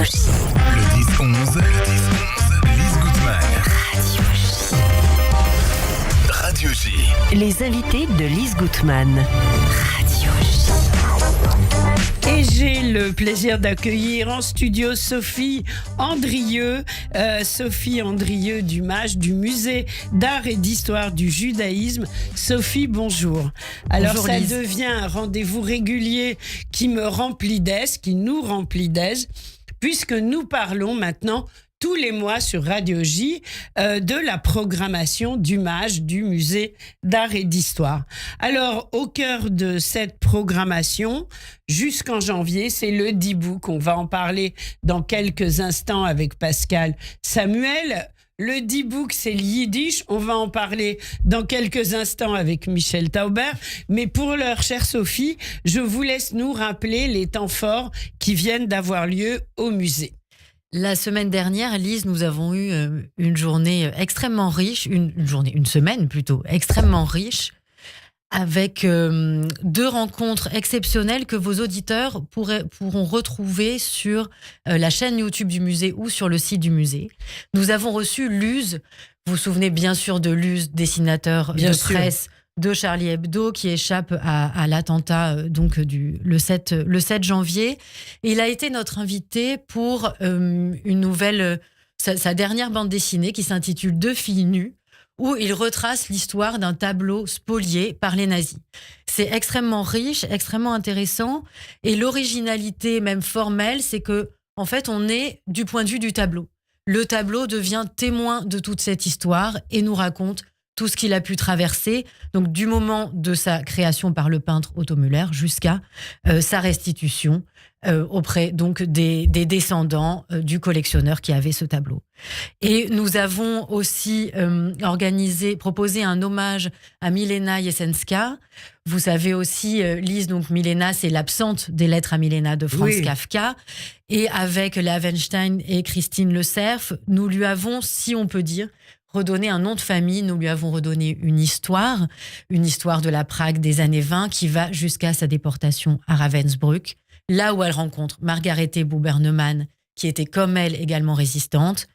Radio J. Le 10-11, Lise Goutman. Radio J. Les invités de Lise Goutman. Radio J. Et j'ai le plaisir d'accueillir en studio Sophie Andrieux. Sophie Andrieux du MAJ, du Musée d'Art et d'Histoire du Judaïsme. Sophie, bonjour. Alors Bonjour, ça Lise. devient un rendez-vous régulier qui me remplit d'aise, qui nous remplit d'aise, puisque nous parlons maintenant tous les mois sur Radio J de la programmation du MAJ, du Musée d'Art et d'Histoire. Alors, au cœur de cette programmation, jusqu'en janvier, c'est le D-Book. On va en parler dans quelques instants avec Pascal Samuel. Le D-Book, c'est le Yiddish. On va en parler dans quelques instants avec Michel Tauber. Mais pour l'heure, chère Sophie, je vous laisse nous rappeler les temps forts qui viennent d'avoir lieu au musée. La semaine dernière, Lise, nous avons eu une journée extrêmement riche, une semaine plutôt, extrêmement riche, avec deux rencontres exceptionnelles que vos auditeurs pourront retrouver sur la chaîne YouTube du musée ou sur le site du musée. Nous avons reçu Luz, vous vous souvenez bien sûr de Luz, dessinateur Bien de sûr. presse de Charlie Hebdo, qui échappe à l'attentat le 7 janvier. Et il a été notre invité pour une nouvelle, sa dernière bande dessinée qui s'intitule Deux filles nues, où il retrace l'histoire d'un tableau spolié par les nazis. C'est extrêmement riche, extrêmement intéressant, et l'originalité même formelle, c'est que en fait, on est du point de vue du tableau. Le tableau devient témoin de toute cette histoire et nous raconte tout ce qu'il a pu traverser, donc du moment de sa création par le peintre Otto Müller jusqu'à sa restitution auprès donc des descendants du collectionneur qui avait ce tableau. Et nous avons aussi proposé un hommage à Milena Jesenska. Vous savez aussi, Lise, donc Milena, c'est l'absente des lettres à Milena de Franz Oui. Kafka. Et avec Léa Weinstein et Christine Le Cerf, nous lui avons, si on peut dire, redonné un nom de famille, nous lui avons redonné une histoire de la Prague des années 20 qui va jusqu'à sa déportation à Ravensbrück, là où elle rencontre Margarete Bubernemann, qui était comme elle également résistante.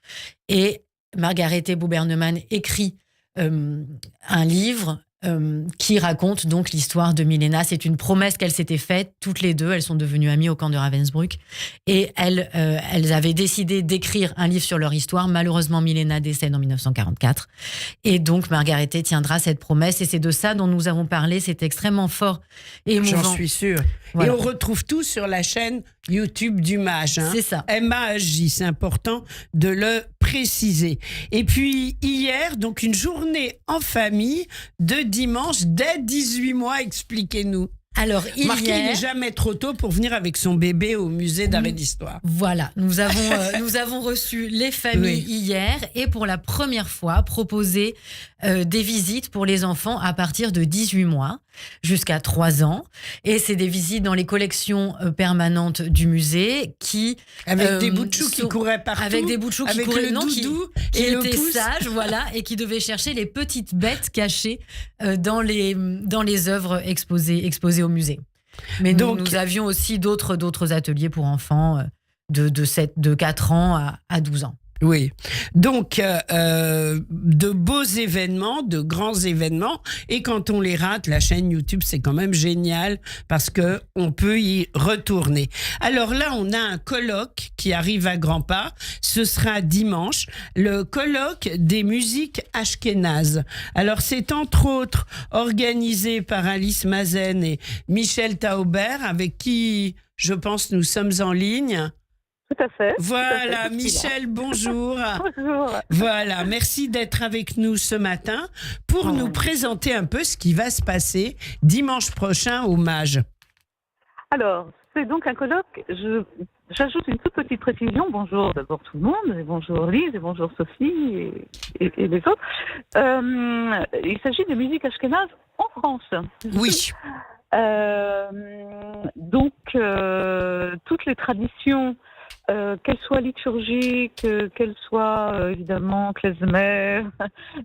Et Margarete Bubernemann écrit un livre qui raconte donc l'histoire de Milena. C'est une promesse qu'elles s'étaient faite, toutes les deux. Elles sont devenues amies au camp de Ravensbrück. Et elles avaient décidé d'écrire un livre sur leur histoire. Malheureusement, Milena décède en 1944. Et donc, Margarete tiendra cette promesse. Et c'est de ça dont nous avons parlé. C'est extrêmement fort et émouvant. J'en suis sûre. Voilà. Et on retrouve tout sur la chaîne YouTube du MAJ. C'est ça. MAJ, c'est important de le préciser. Et puis hier, donc une journée en famille de dimanche dès 18 mois, expliquez-nous. Alors, Marquez, il hier... n'est jamais trop tôt pour venir avec son bébé au musée d'art et d'histoire. Voilà, nous avons reçu les familles hier et pour la première fois proposé des visites pour les enfants à partir de 18 mois jusqu'à 3 ans. Et c'est des visites dans les collections permanentes du musée qui... Avec des bouts de choux qui couraient partout. Avec des bouts de choux qui avec couraient, le doudou qui et le étaient pouce. sages, voilà, et qui devaient chercher les petites bêtes cachées dans les œuvres exposées au musée. Mais Donc, nous avions aussi d'autres ateliers pour enfants de 4 ans à 12 ans. Oui, donc de beaux événements, de grands événements, et quand on les rate, la chaîne YouTube c'est quand même génial parce que on peut y retourner. Alors là, on a un colloque qui arrive à grands pas. Ce sera dimanche, le colloque des musiques ashkénazes. Alors c'est entre autres organisé par Alice Mazen et Michel Tauber, avec qui je pense nous sommes en ligne. Tout à fait. Voilà, Tout à fait. Michel, bonjour. Bonjour. Voilà, merci d'être avec nous ce matin pour nous présenter un peu ce qui va se passer dimanche prochain au MAJ. Alors, c'est donc un colloque. J'ajoute une toute petite précision. Bonjour d'abord tout le monde, et bonjour Lise, et bonjour Sophie, et les autres. Il s'agit de musique ashkénaze en France. Oui, Donc, toutes les traditions, qu'elles soient liturgiques, qu'elles soient évidemment klezmer,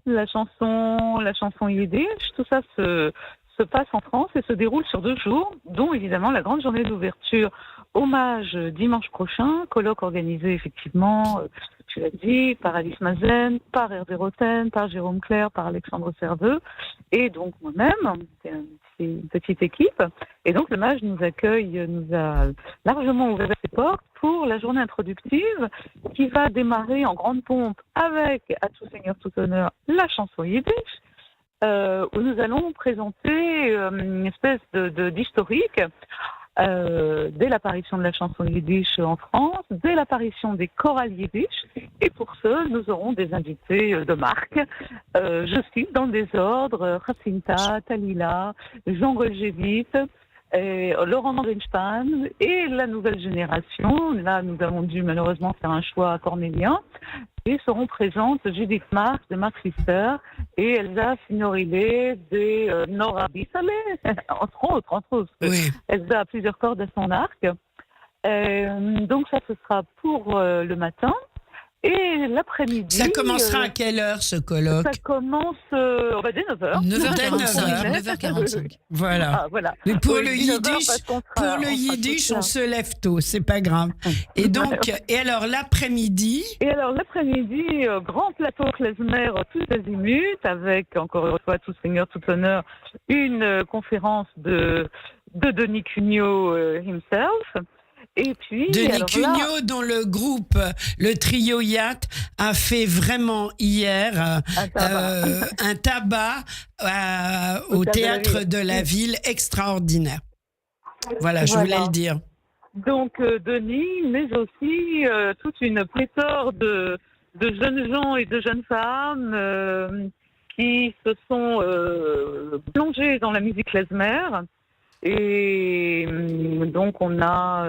la chanson yiddish, tout ça se se passe en France et se déroule sur 2 jours, dont évidemment la grande journée d'ouverture. Hommage dimanche prochain, colloque organisé effectivement, tu l'as dit, par Alice Mazen, par Hervé Roten, par Jérôme Clair, par Alexandre Serveux, et donc moi-même, c'est une petite équipe. Et donc le MAGE nous a largement ouvert ses portes pour la journée introductive qui va démarrer en grande pompe avec, à tout seigneur, tout honneur, la chanson yiddish, où nous allons présenter une espèce d'historique dès l'apparition de la chanson yiddish en France, dès l'apparition des chorales yiddish, et pour ce, nous aurons des invités de marque. Je cite dans le désordre Jacinta, Talila, Jean Golgevit, et Laurent Mandelstein et la nouvelle génération. Là, nous avons dû malheureusement faire un choix cornélien. Et seront présentes Judith Marx de Marx Sister et Elsa Signorile de Nora Bissale, entre autres. Oui. Elsa a plusieurs cordes à son arc. Donc ça, ce sera pour le matin. Et l'après-midi... Ça commencera à quelle heure, ce colloque? Ça commence dès 9h. 9h45. Voilà. Ah, voilà. Mais pour Oui, le 19h, yiddish, parce qu'on sera- on se lève tôt, c'est pas grave. Et donc, et alors l'après-midi, Et alors l'après-midi, grand plateau klezmer tous azimuts, avec encore une fois tout seigneur, tout honneur, une conférence de Denis Cugnot himself. Et puis, Denis alors Cugnot, dont le groupe, le trio Yacht, a fait vraiment hier un tabac au théâtre de la ville extraordinaire. Voilà, je voulais le dire. Donc Denis, mais aussi toute une pléthore de jeunes gens et de jeunes femmes qui se sont plongés dans la musique klezmer. Et donc on a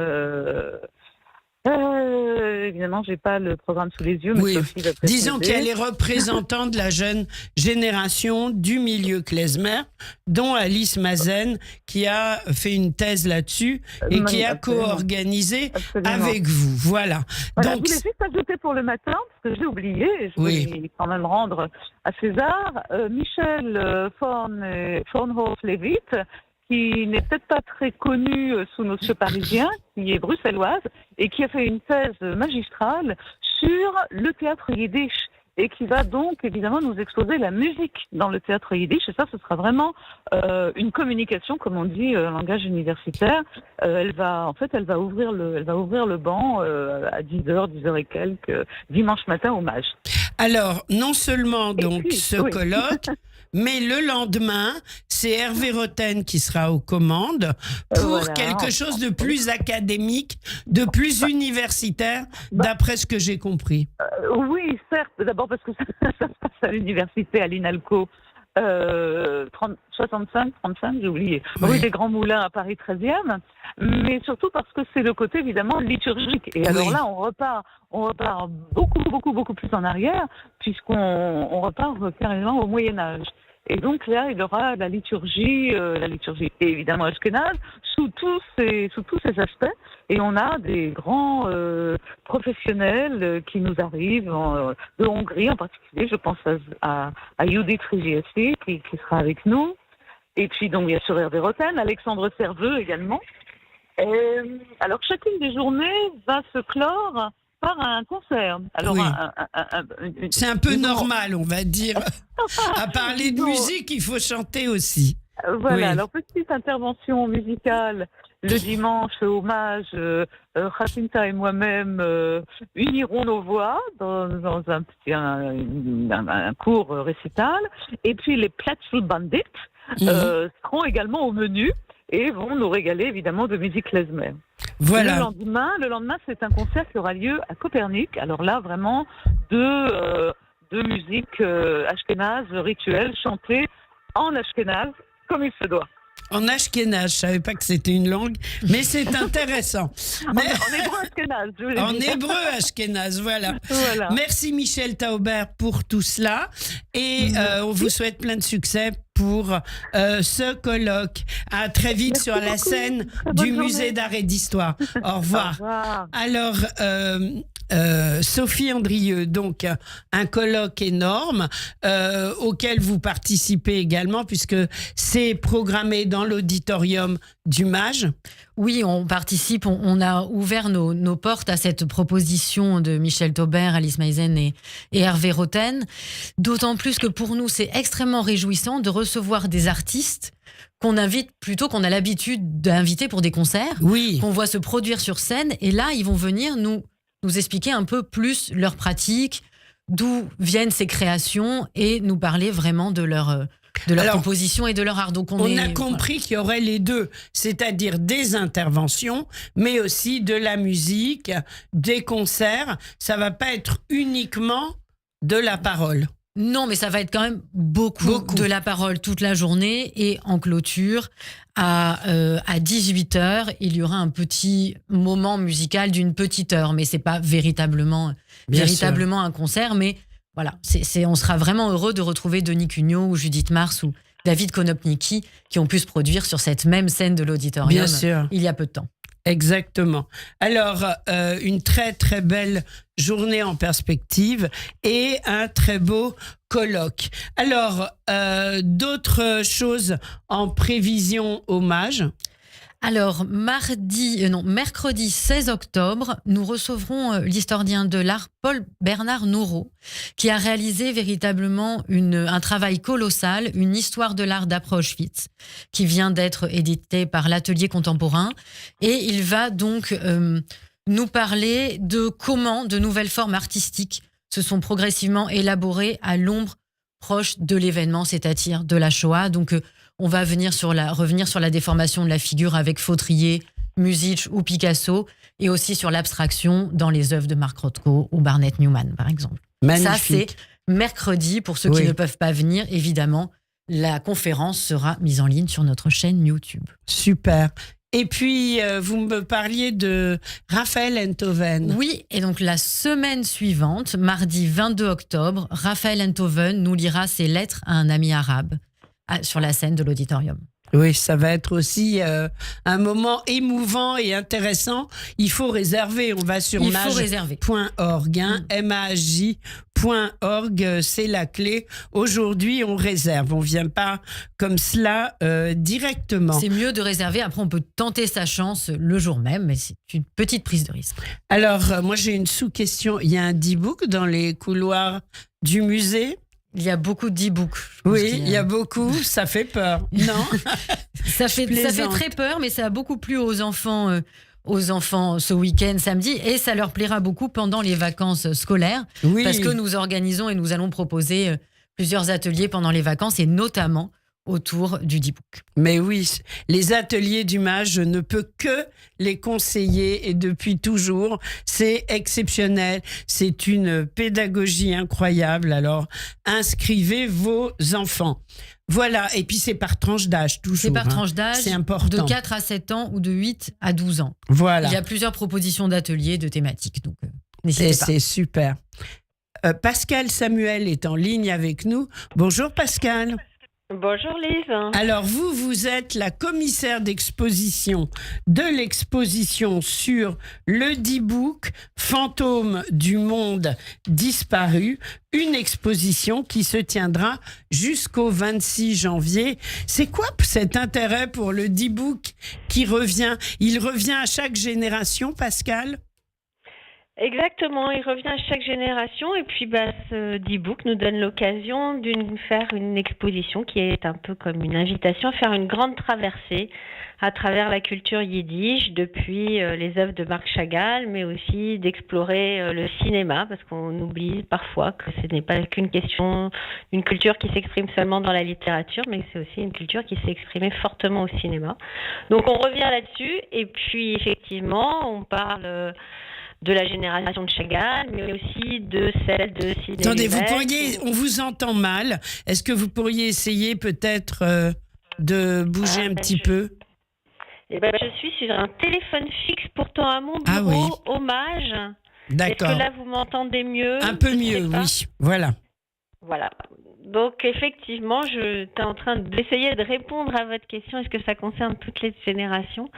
évidemment j'ai pas le programme sous les yeux, mais Oui, Sophie va disons qu'il y a préciser. les représentants de la jeune génération du milieu klezmer, dont Alice Mazen, qui a fait une thèse là-dessus et Oui, qui a absolument. co-organisé Absolument. avec vous. Voilà. Voilà, Donc, je voulais juste ajouter pour le matin, parce que j'ai oublié, et je Oui. voulais quand même rendre à César, Michel Fornhof-Levitt, qui n'est peut-être pas très connue sous nos cieux parisiens, qui est bruxelloise, et qui a fait une thèse magistrale sur le théâtre yiddish, et qui va donc évidemment nous exposer la musique dans le théâtre yiddish, et ça, ce sera vraiment une communication, comme on dit, langage universitaire. Elle va ouvrir le banc à 10h et quelques, dimanche matin au MAGE. alors, non seulement donc puis, ce oui. colloque, mais le lendemain, c'est Hervé Roten qui sera aux commandes pour Voilà. quelque chose de plus académique, de plus universitaire, d'après ce que j'ai compris. Oui, certes. D'abord parce que ça se passe à l'université, à l'INALCO. 65, 35, j'ai oublié. Oui. Rue des Grands Moulins à Paris 13e. Mais surtout parce que c'est le côté évidemment liturgique. Et alors Oui. là, on repart beaucoup plus en arrière, puisqu'on repart carrément au Moyen-Âge. Et donc là, il y aura la liturgie et évidemment ashkénaze sous tous ces aspects. Et on a des grands professionnels qui nous arrivent de Hongrie en particulier. Je pense à Judith Rigiassi qui sera avec nous. Et puis donc bien sûr Hervé Roten, Alexandre Serveux également. Alors chacune des journées va se clore par un concert. Alors Oui. C'est un peu normal, on va dire. À parler de musique, il faut chanter aussi. Voilà, Oui. alors petite intervention musicale le dimanche, hommage, Jacinta et moi-même unirons nos voix dans un court récital. Et puis les Plattsville Bandits seront également au menu et vont nous régaler évidemment de musique klezmer. Voilà. Le lendemain, c'est un concert qui aura lieu à Copernic. Alors là, vraiment, de musique ashkénaze rituelle, chantée en ashkénaze, comme il se doit. En ashkénaze, je savais pas que c'était une langue, mais c'est intéressant. Mais... En hébreu ashkénaze, je l'ai En dit. hébreu ashkénaze, voilà. Voilà. Merci Michel Taubert pour tout cela et on vous souhaite plein de succès pour ce colloque. À très vite Merci sur la beaucoup. scène Très bonne du journée. musée d'art et d'histoire. Au Au revoir. revoir. Alors, Sophie Andrieux, donc un colloque énorme auquel vous participez également puisque c'est programmé dans l'auditorium du MAGE. Oui, on participe, on a ouvert nos portes à cette proposition de Michel Taubert, Alice Meisen et Hervé Roten, d'autant plus que pour nous, c'est extrêmement réjouissant de recevoir des artistes qu'on invite, plutôt qu'on a l'habitude d'inviter pour des concerts, qu'on voit se produire sur scène, et là, ils vont venir nous expliquer un peu plus leur pratique, d'où viennent ces créations, et nous parler vraiment de leur composition et de leur art. Donc on a compris qu'il y aurait les deux, c'est-à-dire des interventions, mais aussi de la musique, des concerts. Ça va pas être uniquement de la parole. Non, mais ça va être quand même beaucoup de la parole toute la journée. Et en clôture, à 18h, il y aura un petit moment musical d'une petite heure. Mais c'est pas véritablement un concert. Mais voilà, on sera vraiment heureux de retrouver Denis Cugnot ou Judith Mars ou David Konopnicki qui ont pu se produire sur cette même scène de l'auditorium il y a peu de temps. Exactement. Alors, une très très belle journée en perspective et un très beau colloque. Alors, d'autres choses en prévision hommage? Alors, mercredi 16 octobre, nous recevrons l'historien de l'art Paul Bernard Nourreau, qui a réalisé véritablement un travail colossal, une histoire de l'art d'Auschwitz, qui vient d'être édité par l'Atelier Contemporain. Et il va donc nous parler de comment de nouvelles formes artistiques se sont progressivement élaborées à l'ombre proche de l'événement, c'est-à-dire de la Shoah. Donc, on va revenir sur la déformation de la figure avec Fautrier, Musich ou Picasso, et aussi sur l'abstraction dans les œuvres de Mark Rothko ou Barnett Newman, par exemple. Magnifique. Ça, c'est mercredi. Pour ceux qui ne peuvent pas venir, évidemment, la conférence sera mise en ligne sur notre chaîne YouTube. Super. Et puis, vous me parliez de Raphaël Enthoven. Oui, et donc la semaine suivante, mardi 22 octobre, Raphaël Enthoven nous lira ses lettres à un ami arabe sur la scène de l'auditorium. Oui, ça va être aussi un moment émouvant et intéressant. Il faut réserver. On va sur maj.org, maj.org, c'est la clé. Aujourd'hui, on réserve. On ne vient pas comme cela directement. C'est mieux de réserver. Après, on peut tenter sa chance le jour même, mais c'est une petite prise de risque. Alors, moi, j'ai une sous-question. Il y a un D-book dans les couloirs du musée? Il y a beaucoup d'e-books. Oui, il y a beaucoup. Ça fait peur. Non. ça fait très peur, mais ça a beaucoup plu aux enfants ce week-end, samedi, et ça leur plaira beaucoup pendant les vacances scolaires. Oui. Parce que nous organisons et nous allons proposer plusieurs ateliers pendant les vacances, et notamment autour du D-book. Mais oui, les ateliers du MAGE, je ne peux que les conseiller, et depuis toujours, c'est exceptionnel, c'est une pédagogie incroyable, alors inscrivez vos enfants. Voilà, et puis c'est par tranche d'âge toujours. C'est par tranche d'âge, c'est important. De 4 à 7 ans ou de 8 à 12 ans. Voilà. Il y a plusieurs propositions d'ateliers, de thématiques, donc n'hésitez pas. C'est super. Pascal Samuel est en ligne avec nous. Bonjour Pascal. Bonjour Lise. Alors vous êtes la commissaire d'exposition de l'exposition sur le D-book Fantômes du monde disparu, une exposition qui se tiendra jusqu'au 26 janvier. C'est quoi cet intérêt pour le D-book qui revient? Il revient à chaque génération, Pascal? Exactement, il revient à chaque génération, et puis ce D-book nous donne l'occasion de faire une exposition qui est un peu comme une invitation à faire une grande traversée à travers la culture yiddish, depuis les œuvres de Marc Chagall, mais aussi d'explorer le cinéma, parce qu'on oublie parfois que ce n'est pas qu'une question d'une culture qui s'exprime seulement dans la littérature, mais c'est aussi une culture qui s'est exprimée fortement au cinéma. Donc on revient là-dessus, et puis effectivement, on parle de la génération de Chagall, mais aussi de celle de Sidney Attendez, Lumet. On vous entend mal. Est-ce que vous pourriez essayer peut-être de bouger un petit peu? Je suis sur un téléphone fixe, pourtant à mon bureau, hommage. D'accord. Est-ce que là, vous m'entendez mieux? Un peu mieux, oui. Voilà. Voilà. Donc, effectivement, j'étais en train d'essayer de répondre à votre question. Est-ce que ça concerne toutes les générations?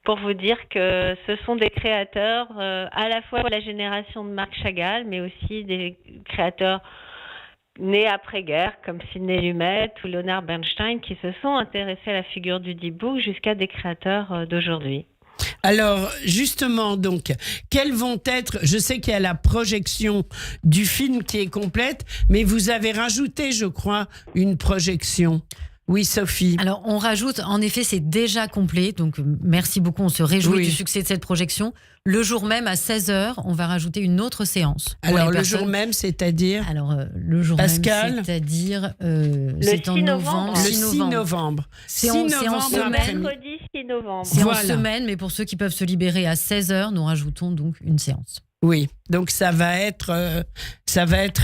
pour vous dire que ce sont des créateurs à la fois de la génération de Marc Chagall, mais aussi des créateurs nés après-guerre, comme Sidney Lumet ou Leonard Bernstein, qui se sont intéressés à la figure du D-Book jusqu'à des créateurs d'aujourd'hui. Alors, justement, donc, quels vont être... Je sais qu'il y a la projection du film qui est complète, mais vous avez rajouté, je crois, une projection. Oui, Sophie. Alors, on rajoute, en effet, c'est déjà complet. Donc, merci beaucoup. On se réjouit du succès de cette projection. Le jour même, à 16h, on va rajouter une autre séance. Alors, le jour même, c'est-à-dire le jour Pascal même, c'est-à-dire... Le c'est en 6 novembre. Le 6 novembre. C'est en semaine. Mercredi 6 novembre. C'est Voilà. en semaine, mais pour ceux qui peuvent se libérer à 16h, nous rajoutons donc une séance. Oui, donc ça va être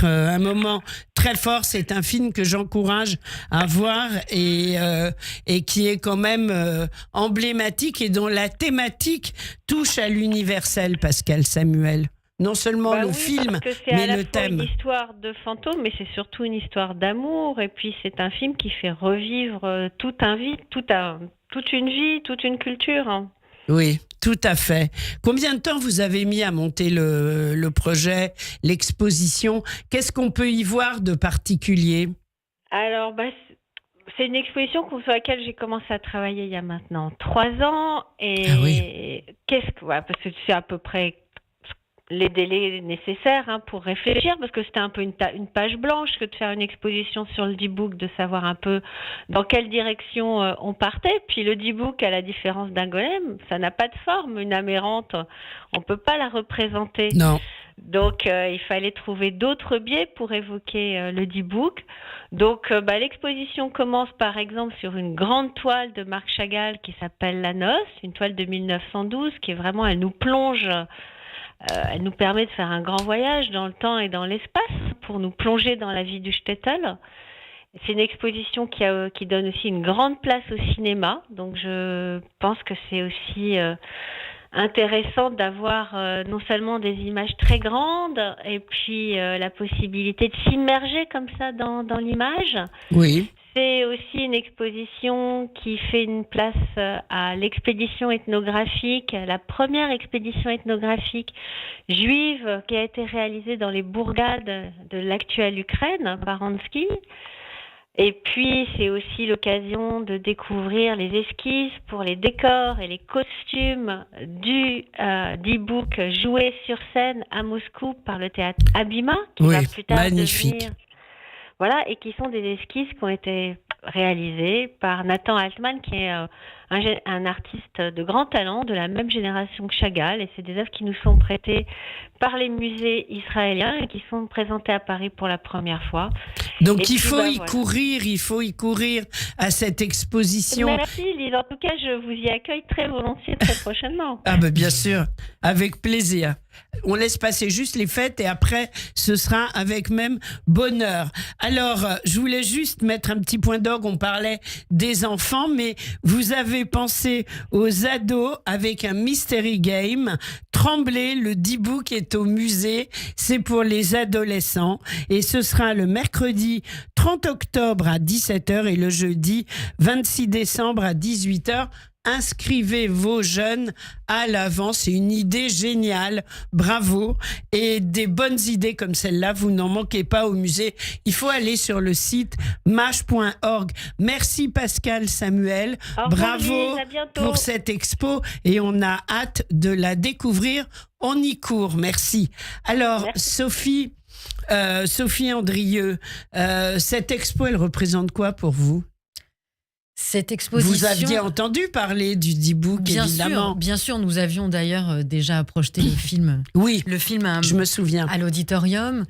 un moment très fort. C'est un film que j'encourage à voir et qui est quand même emblématique et dont la thématique touche à l'universel, Pascal Samuel. Non sellement le film, parce que c'est mais à la le fois thème. une histoire de fantôme, mais c'est surtout une histoire d'amour. Et puis c'est un film qui fait revivre toute une vie, toute une culture. Hein. Oui, tout à fait. Combien de temps vous avez mis à monter le projet, l'exposition ? Qu'est-ce qu'on peut y voir de particulier ? Alors, c'est une exposition sur laquelle j'ai commencé à travailler il y a maintenant 3 ans. Et Ah oui. parce que c'est à peu près les délais nécessaires pour réfléchir, parce que c'était un peu une page blanche que de faire une exposition sur le D-Book, de savoir un peu dans quelle direction on partait. Puis le D-Book, à la différence d'un golem, ça n'a pas de forme. Une âme errante, on peut pas la représenter. Non. Donc, il fallait trouver d'autres biais pour évoquer le D-Book. Donc, l'exposition commence par exemple sur une grande toile de Marc Chagall qui s'appelle La Noce, une toile de 1912 qui est vraiment, elle nous plonge... elle nous permet de faire un grand voyage dans le temps et dans l'espace pour nous plonger dans la vie du shtetl. C'est une exposition qui donne aussi une grande place au cinéma. Donc je pense que c'est aussi intéressant d'avoir non seulement des images très grandes et puis la possibilité de s'immerger comme ça dans l'image. Oui. C'est aussi une exposition qui fait une place à l'expédition ethnographique, la première expédition ethnographique juive qui a été réalisée dans les bourgades de l'actuelle Ukraine par Ansky. Et puis, c'est aussi l'occasion de découvrir les esquisses pour les décors et les costumes du D-Book joué sur scène à Moscou par le théâtre Abima, qui va plus tard magnifique. devenir... Voilà, et qui sont des esquisses qui ont été réalisées par Nathan Altman, qui est un artiste de grand talent, de la même génération que Chagall. Et c'est des œuvres qui nous sont prêtées par les musées israéliens et qui sont présentées à Paris pour la première fois. Donc il faut y courir à cette exposition. Merci Lise, en tout cas je vous y accueille très volontiers très prochainement. Ah ben bien sûr, avec plaisir. On laisse passer juste les fêtes et après ce sera avec même bonheur. Alors je voulais juste mettre un petit point d'orgue, on parlait des enfants, mais vous avez pensé aux ados avec un mystery game. Tremblay, le D-Book est au musée, c'est pour les adolescents et ce sera le mercredi 30 octobre à 17h et le jeudi 26 décembre à 18h. Inscrivez vos jeunes à l'avant, c'est une idée géniale, bravo, et des bonnes idées comme celle-là, vous n'en manquez pas au musée, il faut aller sur le site mash.org. Merci Pascal Samuel, bravo pour cette expo et on a hâte de la découvrir, on y court, merci. Alors Sophie Andrieux, cette expo elle représente quoi pour vous ? Cette exposition... Vous aviez entendu parler du D-Book, évidemment. Bien sûr, nous avions d'ailleurs déjà projeté le film. Oui, le film je me souviens. À l'auditorium.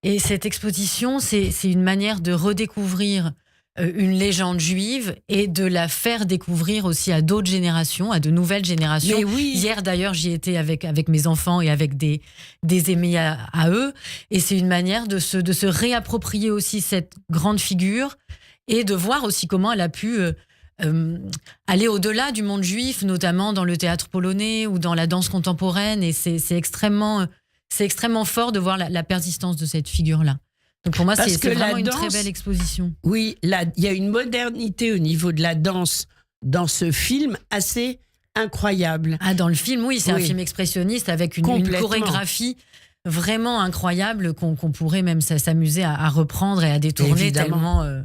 Et cette exposition, c'est une manière de redécouvrir une légende juive et de la faire découvrir aussi à d'autres générations, à de nouvelles générations. Mais oui. Hier, d'ailleurs, j'y étais avec mes enfants et avec des amis à eux. Et c'est une manière de se réapproprier aussi cette grande figure et de voir aussi comment elle a pu aller au-delà du monde juif, notamment dans le théâtre polonais ou dans la danse contemporaine. Et c'est extrêmement fort de voir la persistance de cette figure-là. Donc pour moi, c'est vraiment une très belle exposition. Oui, il y a une modernité au niveau de la danse dans ce film assez incroyable. Ah, dans le film, oui, c'est un Oui. film expressionniste avec une Complètement. chorégraphie vraiment incroyable qu'on pourrait même s'amuser à reprendre et à détourner Évidemment. tellement.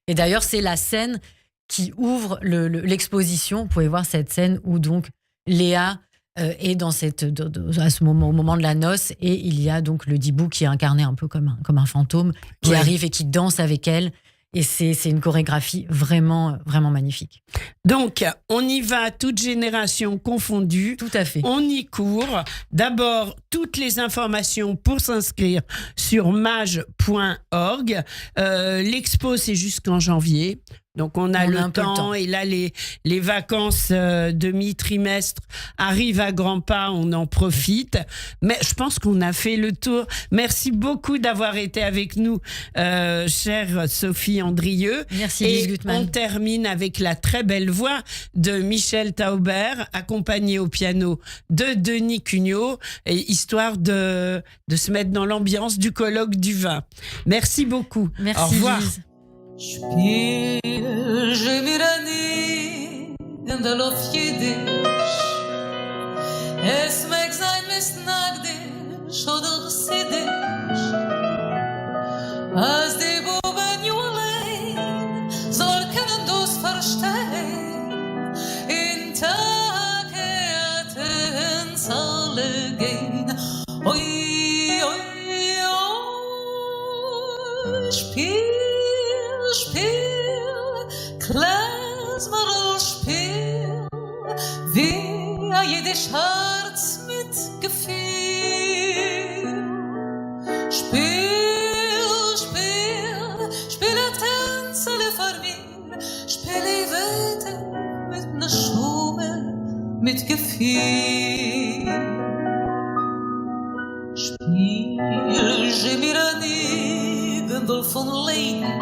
Et d'ailleurs, c'est la scène qui ouvre l'exposition. Vous pouvez voir cette scène où donc Léa est dans à ce moment, au moment de la noce, et il y a donc le Dibou qui est incarné un peu comme un fantôme qui Oui. arrive et qui danse avec elle. Et c'est une chorégraphie vraiment, vraiment magnifique. Donc, on y va, toutes générations confondues. Tout à fait. On y court. D'abord, toutes les informations pour s'inscrire sur mage.org. L'expo, c'est jusqu'en janvier. Donc, on a On a le un peu le temps. temps. Et là, les vacances de mi-trimestre arrivent à grands pas. On en profite. Mais je pense qu'on a fait le tour. Merci beaucoup d'avoir été avec nous, chère Sophie Andrieux. Merci, Et Lise Gutmann. on termine avec la très belle voix de Michel Taubert, accompagné au piano de Denis Cugnot, et histoire de se mettre dans l'ambiance du colloque du vin. Merci beaucoup. Merci, Au revoir. Lise. Spielst mir nie in der Luft jiddisch. Es mag sein, mis nagdisch oder siddisch. Als die Buben ju allein soll können du's verstehen. In Tage ins alle gehen. Oi, oi, oi, spiel. Klezmerl Spiel, wie ein jiddisch Herz mit Gefühl. Spiel, spiel, spiele Tänzele vor mir, spiele Wette mit ner Schuhe, mit Gefühl. Spiel, je mir an Igendel von Leben,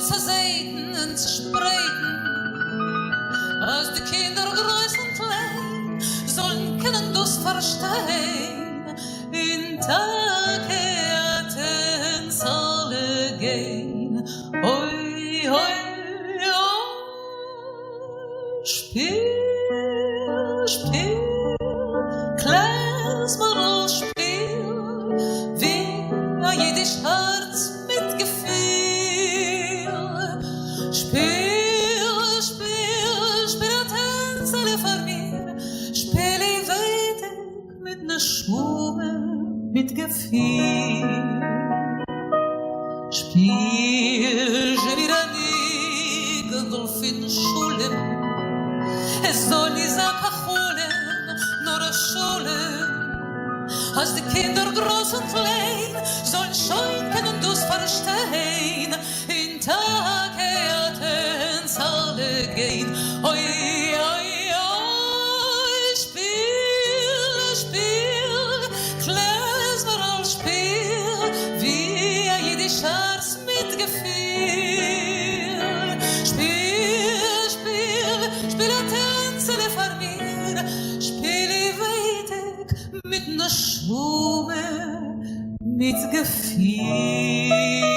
zu sehen und zu sprechen, als die Kinder groß und klein sollen können du's verstehen. In Tage ins alle gehen. Oi, oi, oi, spiel, spiel, Klezmerl Spiel, wie ein jiddisch Herz mit Gefühl. Spiel, spiel, spiel Tänzele vor mir, spiele weiter mit ner Schuhe, mit Gefühl. Spiel, je mir an Igendel fin Schulem, es soll nie sein Kacholem, nur a Schulem. Als die Kinder groß und klein sollen schon können du's verstehen. In Tage ins alle gehen. Oi, oi, oi, spiel, spiel, Klezmerl Spiel, wie ein jiddisch Herz mit Gefühl. Spiel, spiel, spiele Tänzele vor mir, spiele weitig mit ner Schuhe, mit Gefühl.